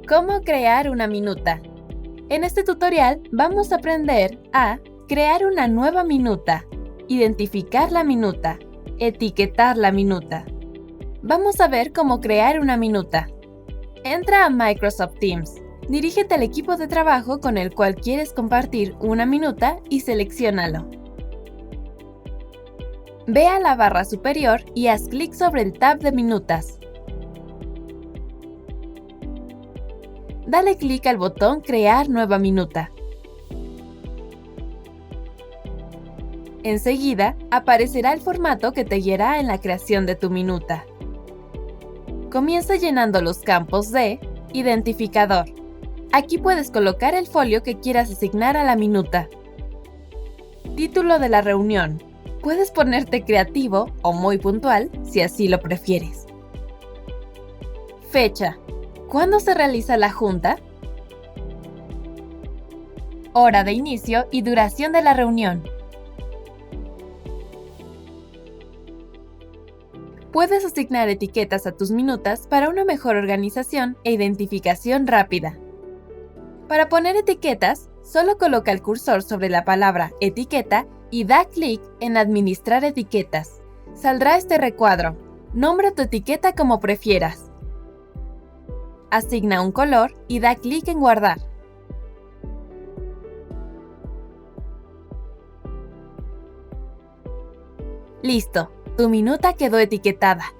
¿Cómo crear una minuta? En este tutorial vamos a aprender a crear una nueva minuta, identificar la minuta, etiquetar la minuta. Vamos a ver cómo crear una minuta. Entra a Microsoft Teams. Dirígete al equipo de trabajo con el cual quieres compartir una minuta y selecciónalo. Ve a la barra superior y haz clic sobre el tab de minutas. Dale clic al botón Crear nueva minuta. Enseguida, aparecerá el formato que te guiará en la creación de tu minuta. Comienza llenando los campos de Identificador. Aquí puedes colocar el folio que quieras asignar a la minuta. Título de la reunión. Puedes ponerte creativo o muy puntual si así lo prefieres. Fecha. ¿Cuándo se realiza la junta? Hora de inicio y duración de la reunión. Puedes asignar etiquetas a tus minutas para una mejor organización e identificación rápida. Para poner etiquetas, solo coloca el cursor sobre la palabra etiqueta y da clic en Administrar etiquetas. Saldrá este recuadro. Nombra tu etiqueta como prefieras. Asigna un color y da clic en Guardar. Listo, tu minuta quedó etiquetada.